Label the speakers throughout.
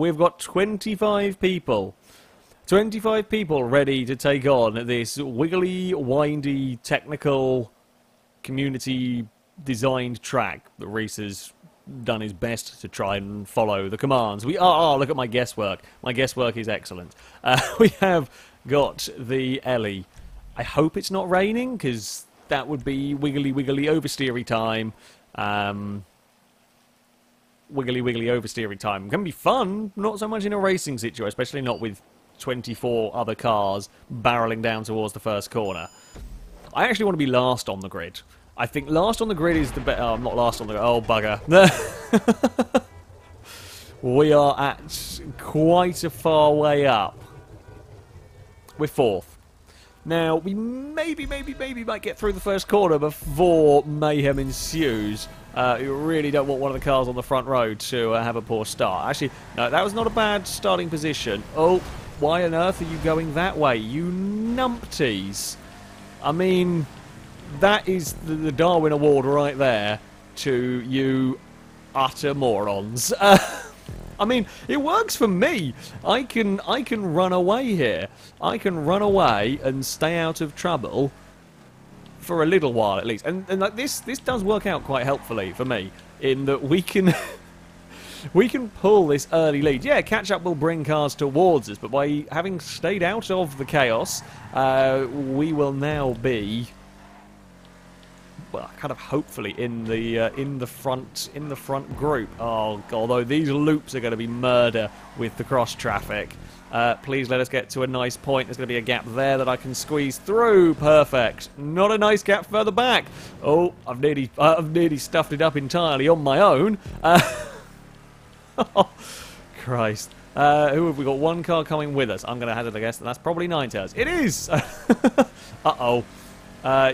Speaker 1: we've got 25 people. 25 people ready to take on this wiggly, windy, technical, community-designed track that Rhys has done his best to try and follow the commands. Look at my guesswork. My guesswork is excellent. We have got the Ellie. I hope it's not raining, because that would be wiggly, wiggly, oversteery time. Wiggly, wiggly, oversteery time. Can be fun, not so much in a racing situation, especially not with 24 other cars barreling down towards the first corner. I actually want to be last on the grid. I think last on the grid is the best. Oh, I'm not last on the grid. Oh, bugger. We are at quite a far way up. We're fourth. Now, we maybe might get through the first corner before mayhem ensues. You really don't want one of the cars on the front row to have a poor start. Actually, no, that was not a bad starting position. Oh, why on earth are you going that way, you numpties? I mean, that is the Darwin Award right there to you utter morons. I mean, it works for me. I can run away here. I can run away and stay out of trouble for a little while at least. And like this does work out quite helpfully for me in that we can we can pull this early lead. Yeah, catch up will bring cars towards us, but by having stayed out of the chaos, we will now be, well, kind of hopefully in the front group. Oh, although these loops are going to be murder with the cross traffic. Please let us get to a nice point. There's going to be a gap there that I can squeeze through. Perfect. Not a nice gap further back. Oh, I've nearly stuffed it up entirely on my own. Oh, Christ. Who have we got? One car coming with us. I'm going to hazard a guess that that's probably Ninetales. It is! Uh-oh.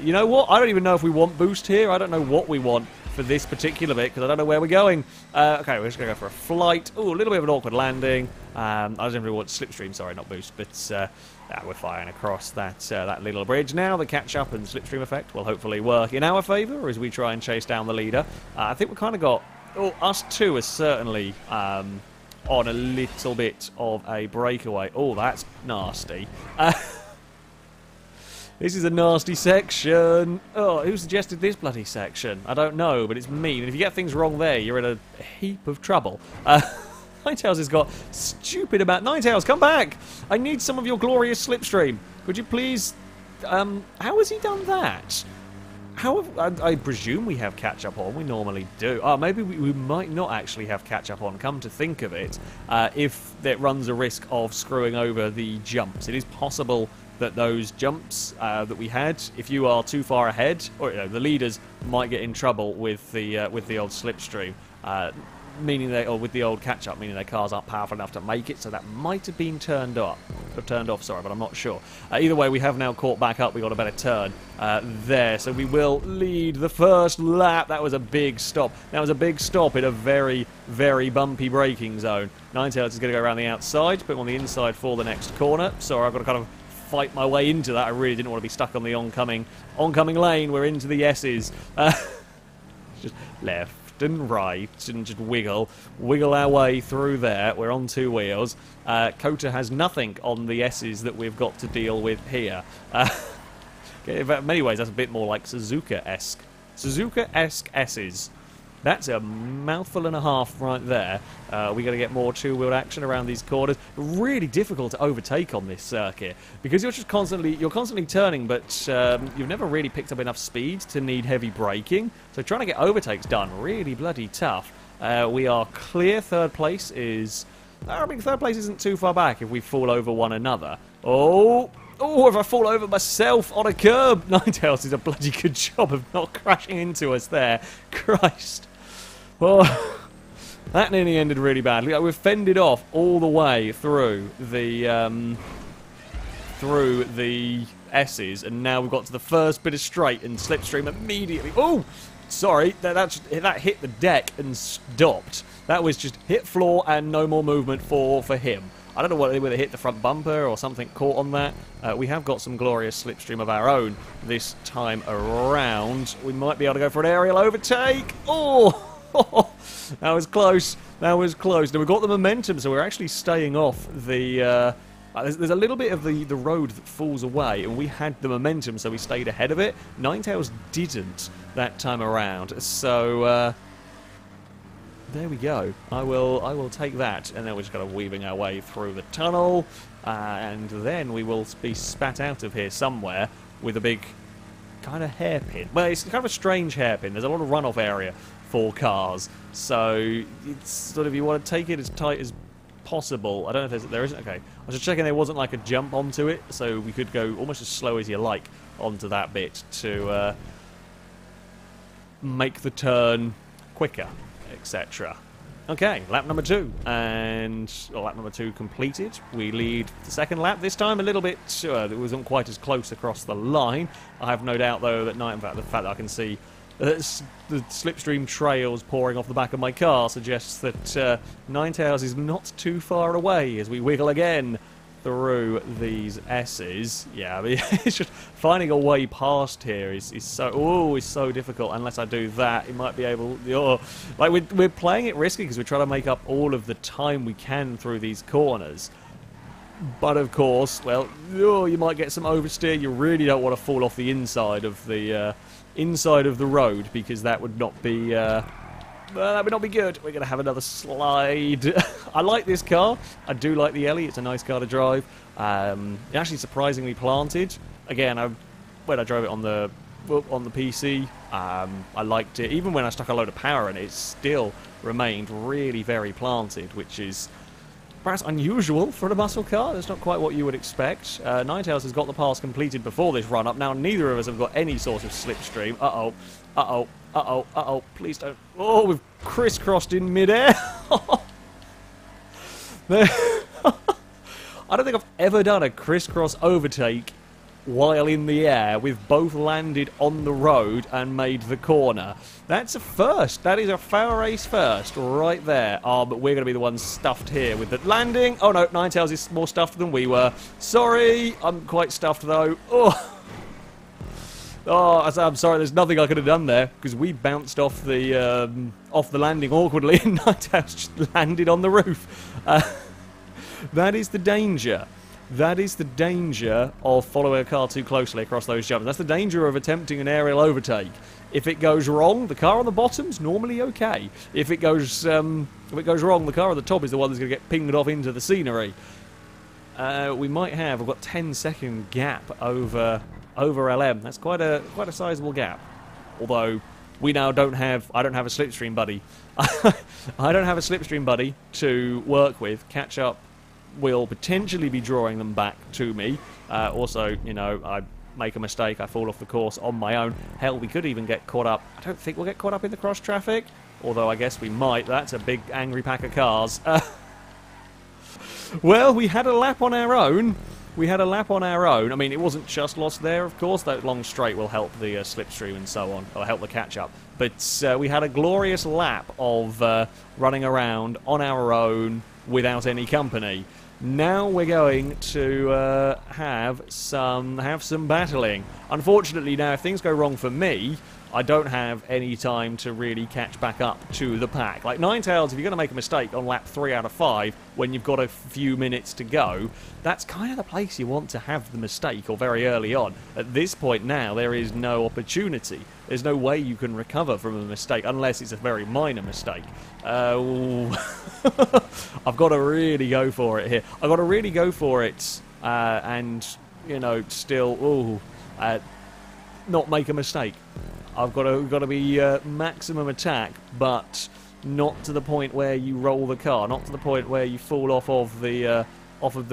Speaker 1: You know what? I don't even know if we want boost here. I don't know what we want for this particular bit, because I don't know where we're going. Okay, we're just going to go for a flight. Ooh, a little bit of an awkward landing. I don't really want slipstream, sorry, not boost, but we're firing across that little bridge. Now the catch-up and slipstream effect will hopefully work in our favour as we try and chase down the leader. I think we've kind of got... Oh, us two are certainly on a little bit of a breakaway. Oh, that's nasty. This is a nasty section. Oh, who suggested this bloody section? I don't know, but it's mean. And if you get things wrong there, you're in a heap of trouble. Ninetales has got stupid about... Ninetales, come back! I need some of your glorious slipstream. Could you please... how has he done that? I presume we have catch-up on. We normally do. Oh, maybe we might not actually have catch-up on, come to think of it, if it runs a risk of screwing over the jumps. It is possible that those jumps that we had, if you are too far ahead, or the leaders might get in trouble with the old slipstream, meaning or with the old catch-up, meaning their cars aren't powerful enough to make it. So that might have been turned off. Sorry, but I'm not sure. Either way, we have now caught back up. We got a better turn there, so we will lead the first lap. That was a big stop. That was a big stop in a very, very bumpy braking zone. Ninetales is going to go around the outside, put him on the inside for the next corner. Sorry, I've got to kind of fight my way into that. I really didn't want to be stuck on the oncoming lane. We're into the S's. Just left and right and just wiggle our way through there. We're on two wheels. Kota has nothing on the S's that we've got to deal with here. In many ways, that's a bit more like Suzuka-esque. Suzuka-esque S's. That's a mouthful and a half right there. We're going to get more two-wheeled action around these corners. Really difficult to overtake on this circuit because you're constantly turning, but you've never really picked up enough speed to need heavy braking. So trying to get overtakes done really bloody tough. We are clear. Third place is... I mean, third place isn't too far back if we fall over one another. Oh, if I fall over myself on a curb. Ninetales did a bloody good job of not crashing into us there. Christ. Oh, that nearly ended really badly. We've fended off all the way through the S's, and now we've got to the first bit of straight and slipstream immediately. Oh, sorry, that hit the deck and stopped. That was just hit floor and no more movement for him. I don't know whether it hit the front bumper or something caught on that. We have got some glorious slipstream of our own this time around. We might be able to go for an aerial overtake. Oh, That was close. That was close. Now we've got the momentum, so we're actually staying off the... there's a little bit of the road that falls away, and we had the momentum, so we stayed ahead of it. Ninetales didn't that time around, so there we go. I will take that, and then we're just kind of weaving our way through the tunnel, and then we will be spat out of here somewhere with a big kind of hairpin. Well, it's kind of a strange hairpin. There's a lot of runoff area for cars, so it's sort of, you want to take it as tight as possible. I don't know if there isn't. Okay, I was just checking there wasn't like a jump onto it, so we could go almost as slow as you like onto that bit to make the turn quicker, etc. Okay, lap number 2, and lap number 2 completed. We lead the second lap this time a little bit. It wasn't quite as close across the line. I have no doubt though that in fact the fact that I can see the slipstream trails pouring off the back of my car suggests that Ninetales is not too far away as we wiggle again through these S's. Yeah, I mean, it's just finding a way past here is so difficult. Unless I do that, it might be able. Like we're playing it risky because we're trying to make up all of the time we can through these corners. But of course, well, you might get some oversteer. You really don't want to fall off the inside of the road, because that would not be that would not be good. We're going to have another slide. I like this car. I do like the Ellie. It's a nice car to drive. Actually surprisingly planted. Again, when I drove it on the PC, I liked it. Even when I stuck a load of power in it, it still remained really very planted, which is perhaps unusual for a muscle car. That's not quite what you would expect. Ninetales has got the pass completed before this run-up. Now, neither of us have got any sort of slipstream. Uh-oh, uh-oh, uh-oh, uh-oh. Please don't... Oh, we've crisscrossed in mid-air. I don't think I've ever done a crisscross overtake while in the air. We've both landed on the road and made the corner. That's a first. That is a FailRace first right there. Oh, but we're going to be the ones stuffed here with the landing. Oh no, Ninetales is more stuffed than we were. Sorry, I'm quite stuffed though. Oh, I'm sorry, there's nothing I could have done there, because we bounced off the landing awkwardly and Ninetales just landed on the roof. That is the danger. That is the danger of following a car too closely across those jumps. That's the danger of attempting an aerial overtake. If it goes wrong, the car on the bottom's normally okay. If it goes wrong, the car on the top is the one that's going to get pinged off into the scenery. We've got 10-second gap over LM. That's quite a sizable gap. Although we now I don't have a slipstream buddy. I don't have a slipstream buddy to work with. Catch up will potentially be drawing them back to me. Also, you know, I make a mistake, I fall off the course on my own. Hell, we could even get caught up. I don't think we'll get caught up in the cross traffic, although I guess we might. That's a big angry pack of cars. Well, we had a lap on our own. I mean, it wasn't just lost there, of course. That long straight will help the slipstream and so on, or help the catch-up. But we had a glorious lap of running around on our own without any company. Now we're going to have some battling. Unfortunately, now if things go wrong for me, I don't have any time to really catch back up to the pack. Like Ninetales, if you're going to make a mistake on lap 3 out of 5 when you've got a few minutes to go, that's kind of the place you want to have the mistake, or very early on. At this point now, there is no opportunity. There's no way you can recover from a mistake, unless it's a very minor mistake. I've got to really go for it here. I've got to really go for it, and, you know, still, not make a mistake. I've got to be maximum attack, but not to the point where you roll the car, not to the point where you fall off of the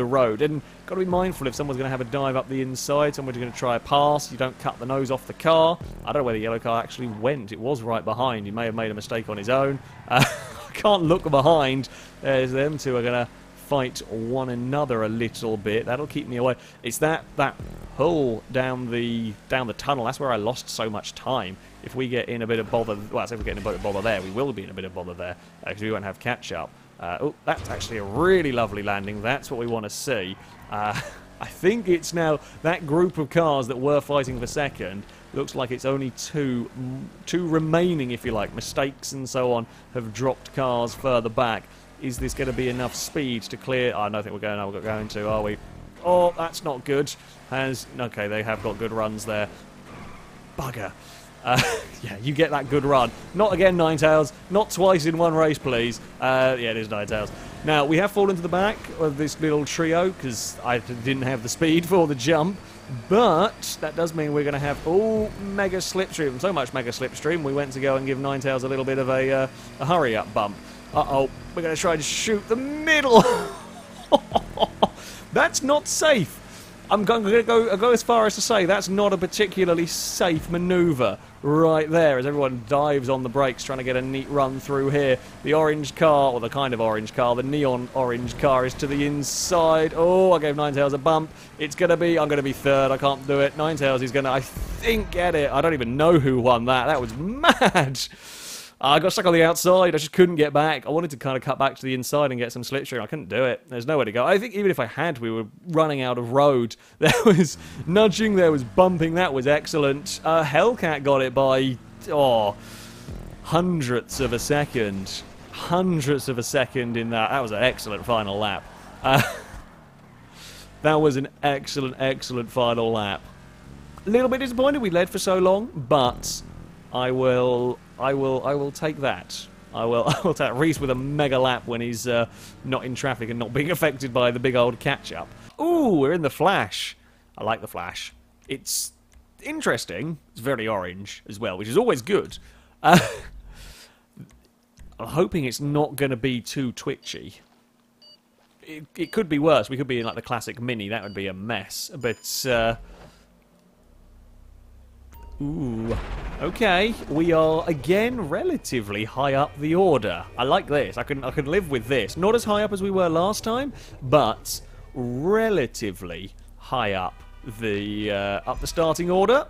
Speaker 1: road. And got to be mindful if someone's going to have a dive up the inside, someone's going to try a pass, you don't cut the nose off the car. I don't know where the yellow car actually went. It was right behind. He may have made a mistake on his own. I can't look behind. There's them two are going to fight one another a little bit. That'll keep me away. It's that hole down the tunnel. That's where I lost so much time. If we get in a bit of bother, well, if we get in a bit of bother there, we will be in a bit of bother there, because we won't have catch up. Oh, that's actually a really lovely landing. That's what we want to see. I think it's now that group of cars that were fighting for second. Looks like it's only two remaining, if you like. Mistakes and so on have dropped cars further back. Is this going to be enough speed to clear? I don't think we're going to, are we? Oh, that's not good. Okay, they have got good runs there. Bugger. Yeah, you get that good run. Not again, Ninetales. Not twice in one race, please. Yeah, it is Ninetales. Now, we have fallen to the back of this little trio because I didn't have the speed for the jump. But that does mean we're going to have mega slipstream. So much mega slipstream, we went to go and give Ninetales a little bit of a hurry-up bump. Uh-oh, we're going to try to shoot the middle. That's not safe. I'm going to go as far as to say that's not a particularly safe manoeuvre right there as everyone dives on the brakes trying to get a neat run through here. The orange car, or the kind of orange car, the neon orange car is to the inside. Oh, I gave Ninetales a bump. I'm going to be third. I can't do it. Ninetales is going to, I think, get it. I don't even know who won that. That was mad. I got stuck on the outside. I just couldn't get back. I wanted to kind of cut back to the inside and get some slipstream. I couldn't do it. There's nowhere to go. I think even if I had, we were running out of road. There was nudging. There was bumping. That was excellent. Hellcat got it by, hundredths of a second. Hundredths of a second in that. That was an excellent final lap. That was an excellent, excellent final lap. A little bit disappointed we led for so long, but I will take that. I will take Rhys with a mega lap when he's not in traffic and not being affected by the big old catch-up. Ooh, we're in the Flash. I like the Flash. It's interesting. It's very orange as well, which is always good. I'm hoping it's not going to be too twitchy. It could be worse. We could be in like the classic Mini. That would be a mess. But ooh. Okay, we are again relatively high up the order. I like this. I can live with this. Not as high up as we were last time, but relatively high up the starting order.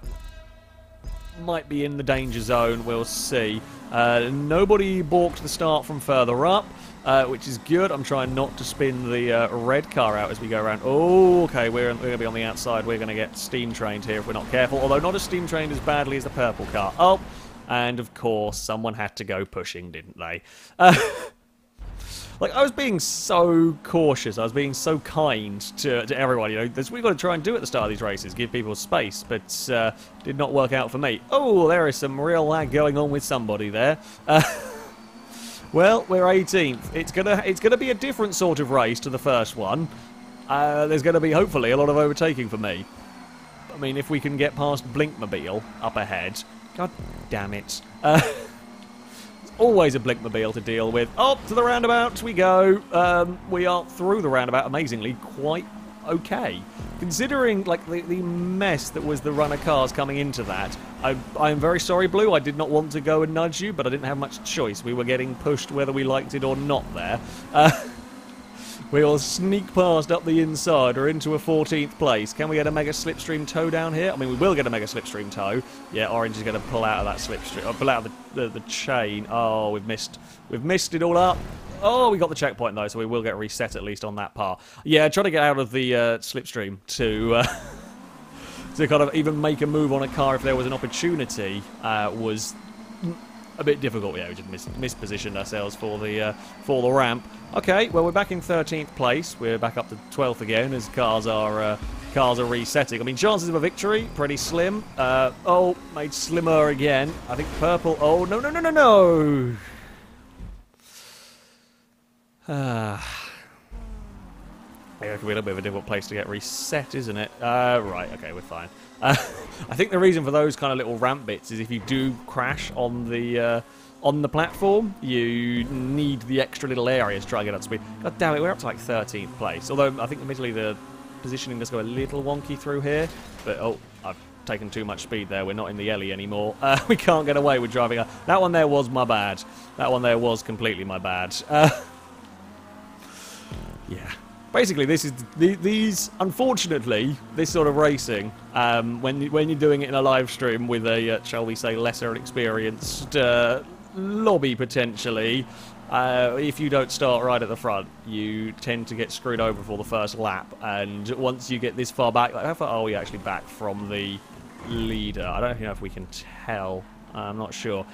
Speaker 1: Might be in the danger zone. We'll see. Nobody balked the start from further up, which is good. I'm trying not to spin the red car out as we go around. Oh, okay, we're going to be on the outside. We're going to get steam trained here if we're not careful, although not as steam trained as badly as the purple car. Oh, and of course, someone had to go pushing, didn't they? Like, I was being so cautious. I was being so kind to everyone. You know, that's what we've got to try and do at the start of these races, give people space, but did not work out for me. Oh, there is some real lag going on with somebody there. Well, we're 18th. It's gonna be a different sort of race to the first one. There's going to be, hopefully, a lot of overtaking for me. I mean, if we can get past Blinkmobile up ahead. God damn it. Always a Blinkmobile to deal with. Up to the roundabout we go. We are through the roundabout, amazingly, quite okay. Considering, like, the mess that was the runner cars coming into that, I am very sorry, Blue. I did not want to go and nudge you, but I didn't have much choice. We were getting pushed whether we liked it or not there. We'll sneak past up the inside. We're into a 14th place. Can we get a Mega Slipstream tow down here? I mean, we will get a Mega Slipstream tow. Yeah, Orange is going to pull out of that slipstream. Pull out of the chain. Oh, we've missed it all up. Oh, we got the checkpoint, though, so we will get reset at least on that part. Yeah, trying to get out of the slipstream to kind of even make a move on a car if there was an opportunity was a bit difficult. Yeah, we just mispositioned ourselves for the ramp. Okay, well, we're back in 13th place. We're back up to 12th again as cars are resetting. I mean, chances of a victory pretty slim. Oh, made slimmer again. I think purple. Oh, no. It's a little bit of a difficult place to get reset, isn't it? Right, okay, we're fine. I think the reason for those kind of little ramp bits is if you do crash on the platform, you need the extra little area to try and get up to speed. God damn it, we're up to like 13th place. Although I think admittedly the positioning does go a little wonky through here. But, oh, I've taken too much speed there. We're not in the Ellie anymore. We can't get away with driving. That one there was my bad. That one there was completely my bad. Yeah. Basically, unfortunately, this sort of racing, when you're doing it in a live stream with a, shall we say, lesser experienced lobby potentially, if you don't start right at the front, you tend to get screwed over for the first lap. And once you get this far back, like how far are we actually back from the leader? I don't even know if we can tell. I'm not sure.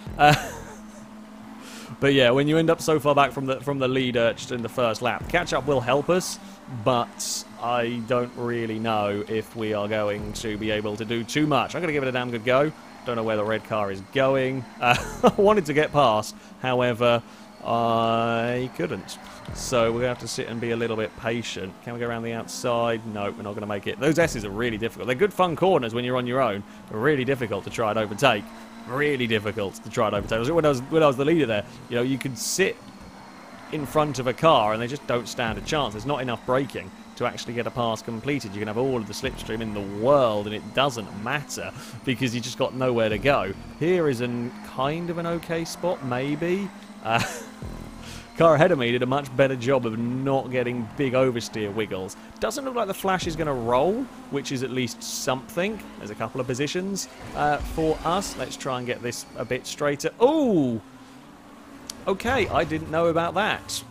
Speaker 1: But yeah, when you end up so far back from the leader just in the first lap, catch-up will help us, but I don't really know if we are going to be able to do too much. I'm going to give it a damn good go. Don't know where the red car is going. I wanted to get past, however, I couldn't. So we're going to have to sit and be a little bit patient. Can we go around the outside? No, we're not going to make it. Those S's are really difficult. They're good fun corners when you're on your own. They're really difficult to try and overtake. Really difficult to try and overtake. When I was the leader there, you know, you could sit in front of a car and they just don't stand a chance. There's not enough braking to actually get a pass completed. You can have all of the slipstream in the world and it doesn't matter because you just got nowhere to go. Here is kind of an okay spot, maybe. Car ahead of me did a much better job of not getting big oversteer wiggles. Doesn't look like the Flash is going to roll, which is at least something. There's a couple of positions for us. Let's try and get this a bit straighter. Oh! Okay, I didn't know about that.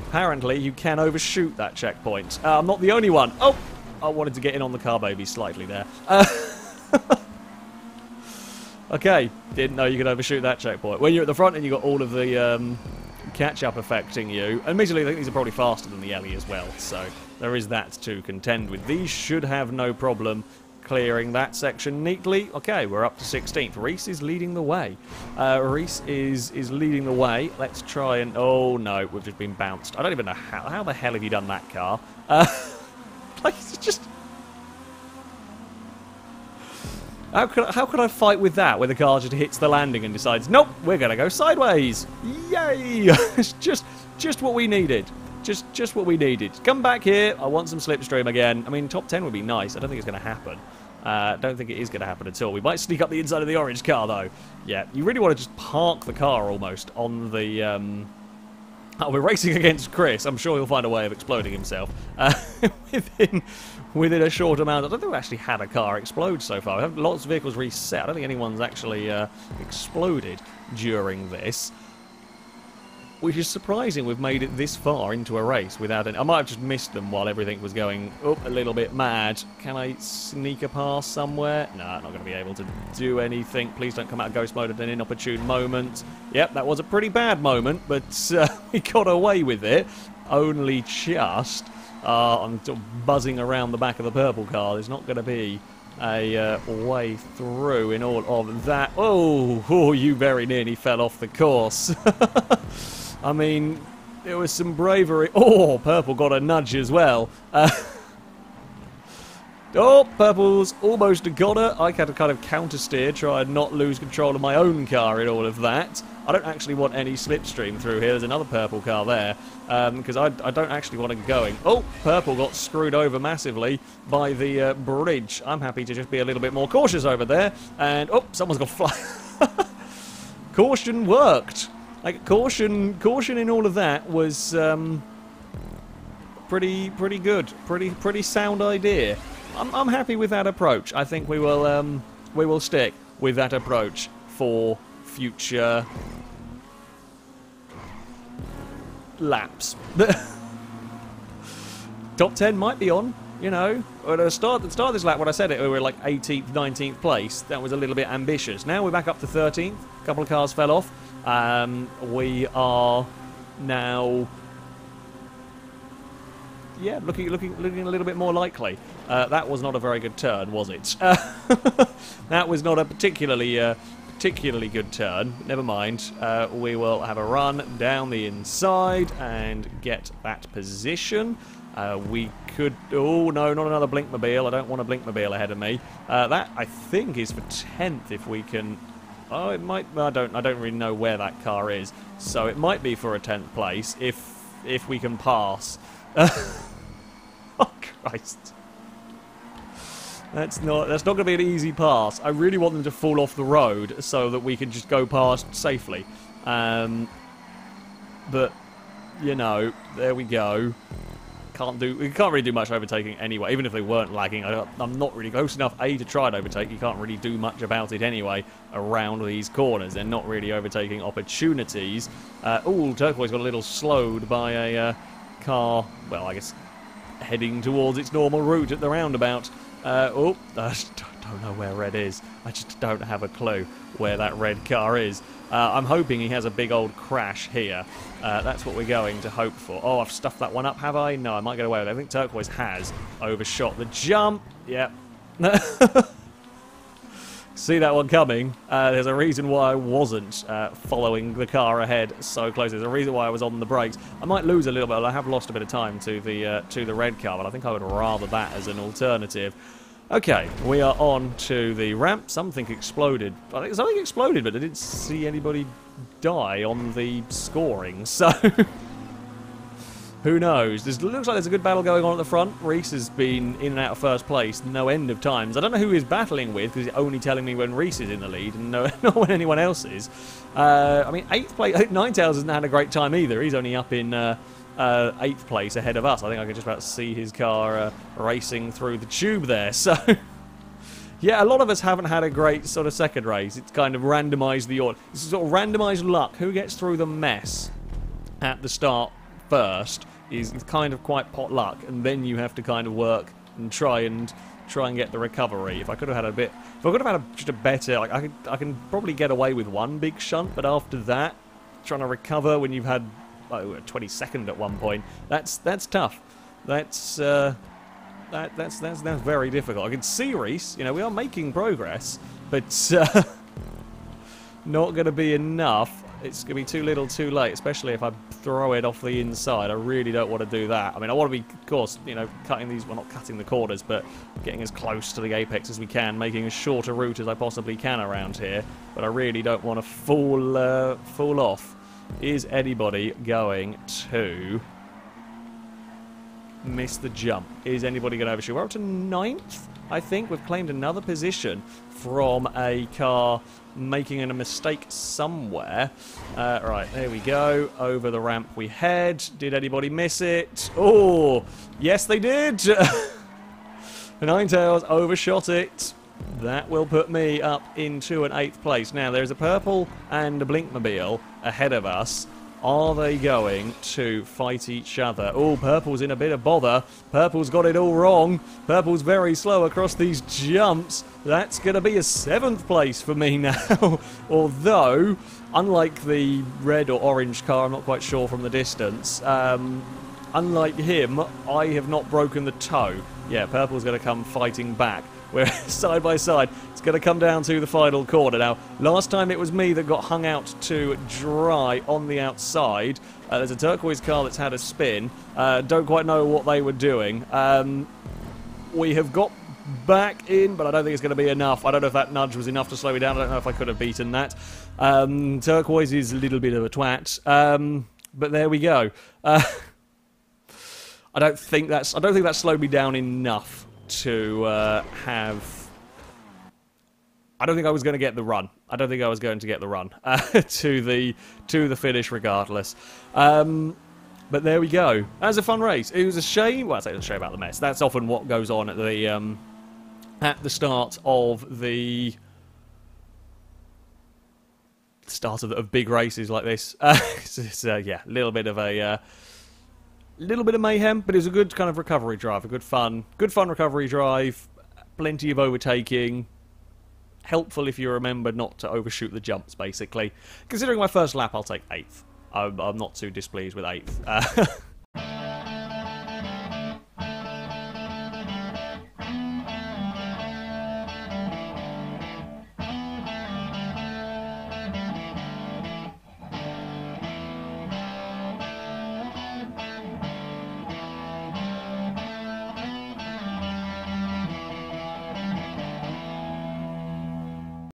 Speaker 1: Apparently, you can overshoot that checkpoint. I'm not the only one. Oh! I wanted to get in on the car baby slightly there. Okay, didn't know you could overshoot that checkpoint. When you're at the front and you've got all of the catch-up affecting you, admittedly I think these are probably faster than the Ellie as well, so there is that to contend with. These should have no problem clearing that section neatly. Okay, we're up to 16th. Rhys is leading the way. Rhys is leading the way. Let's try and... Oh, no, we've just been bounced. I don't even know how the hell have you done that, car? Like, it's just... How could I fight with that, where the car just hits the landing and decides, nope, we're going to go sideways. Yay! It's just what we needed. Just what we needed. Come back here. I want some slipstream again. I mean, top 10 would be nice. I don't think it's going to happen. Don't think it is going to happen at all. We might sneak up the inside of the orange car, though. Yeah, you really want to just park the car almost on the... Oh, we're racing against Chris. I'm sure he'll find a way of exploding himself. Within a short amount. I don't think we actually had a car explode so far. We have lots of vehicles reset. I don't think anyone's actually exploded during this. Which is surprising we've made it this far into a race without any... I might have just missed them while everything was going up a little bit mad. Can I sneak a pass somewhere? No, I'm not going to be able to do anything. Please don't come out of ghost mode at an inopportune moment. Yep, that was a pretty bad moment, but we got away with it. Only just... I'm sort of buzzing around the back of the purple car. There's not going to be a way through in all of that. Oh, you very nearly fell off the course. I mean, there was some bravery. Oh, purple got a nudge as well. Oh, purple's almost got her. I had to kind of counter steer, try and not lose control of my own car in all of that. I don't actually want any slipstream through here. There's another purple car there, because I don't actually want to go going. Oh, purple got screwed over massively by the bridge. I'm happy to just be a little bit more cautious over there. And, oh, someone's got fly. Caution worked. Like, caution in all of that was pretty good. Pretty sound idea. I'm happy with that approach. I think we will stick with that approach for future laps. Top 10 might be on, you know. At the start of this lap, when I said it, we were like 18th, 19th place. That was a little bit ambitious. Now we're back up to 13th. A couple of cars fell off. We are now... Yeah, looking a little bit more likely. That was not a very good turn, was it? That was not a particularly good turn. Never mind. We will have a run down the inside and get that position. We could... Oh, no, not another Blinkmobile. I don't want a Blinkmobile ahead of me. That, I think, is for 10th if we can... Oh, it might... I don't really know where that car is. So it might be for a 10th place if we can pass. Oh, Christ. That's not going to be an easy pass. I really want them to fall off the road so that we can just go past safely. But, you know, there we go. can't really do much overtaking anyway. Even if they weren't lagging, I'm not really close enough to try and overtake. You can't really do much about it anyway around these corners. They're not really overtaking opportunities. Oh, Turquoise got a little slowed by a car. Well, I guess heading towards its normal route at the roundabout. I don't know where red is. I just don't have a clue where that red car is. I'm hoping he has a big old crash here. That's what we're going to hope for. Oh, I've stuffed that one up, have I? No, I might get away with it. I think Turquoise has overshot the jump. Yep. See that one coming. There's a reason why I wasn't following the car ahead so close. There's a reason why I was on the brakes. I might lose a little bit. I have lost a bit of time to the red car, but I think I would rather that as an alternative. Okay, we are on to the ramp. Something exploded. I think something exploded, but I didn't see anybody die on the scoring, so who knows? It looks like there's a good battle going on at the front. Rhys has been in and out of first place no end of times. I don't know who he's battling with, because he's only telling me when Rhys is in the lead and not when anyone else is. I mean, 8th place. I think Ninetales hasn't had a great time either. He's only up in 8th place ahead of us. I think I can just about see his car racing through the tube there. So, yeah, a lot of us haven't had a great sort of second race. It's kind of randomised the order. It's sort of randomised luck. Who gets through the mess at the start first is kind of quite pot luck, and then you have to kind of work and try and get the recovery. If I could have had just a better, like I can probably get away with one big shunt, but after that, trying to recover when you've had 22nd at one point, that's tough. That's very difficult. I can see Rhys. You know, we are making progress, but not going to be enough. It's going to be too little too late, especially if I throw it off the inside. I really don't want to do that. I mean, I want to be, of course, you know, cutting these, well, not cutting the corners, but getting as close to the apex as we can, making as short a route as I possibly can around here. But I really don't want to fall off. Is anybody going to miss the jump? Is anybody going to overshoot? We're up to 9th, I think. We've claimed another position from a car making a mistake somewhere. Right, there we go. Over the ramp we head. Did anybody miss it? Oh, yes they did. Ninetales overshot it. That will put me up into an 8th place. Now, there's a purple and a Blinkmobile ahead of us. Are they going to fight each other? Oh, purple's in a bit of bother. Purple's got it all wrong. Purple's very slow across these jumps. That's going to be a 7th place for me now. Although, unlike the red or orange car, I'm not quite sure from the distance, unlike him, I have not broken the toe. Yeah, purple's going to come fighting back. We're side by side. It's going to come down to the final corner. Now, last time it was me that got hung out to dry on the outside. There's a turquoise car that's had a spin. Don't quite know what they were doing. We have got back in, but I don't think it's going to be enough. I don't know if that nudge was enough to slow me down. I don't know if I could have beaten that. Turquoise is a little bit of a twat. But there we go. I don't think that slowed me down enough to have. I don't think I was going to get the run. I don't think I was going to get the run to the finish regardless. But there we go. That was a fun race. It was a shame. Well, I say it's a shame about the mess. That's often what goes on at the start of the of big races like this. It's yeah, a little bit of mayhem, but it was a good kind of recovery drive, a good fun recovery drive, plenty of overtaking, helpful if you remember not to overshoot the jumps, basically. Considering my first lap, I'll take 8th. I'm not too displeased with 8th.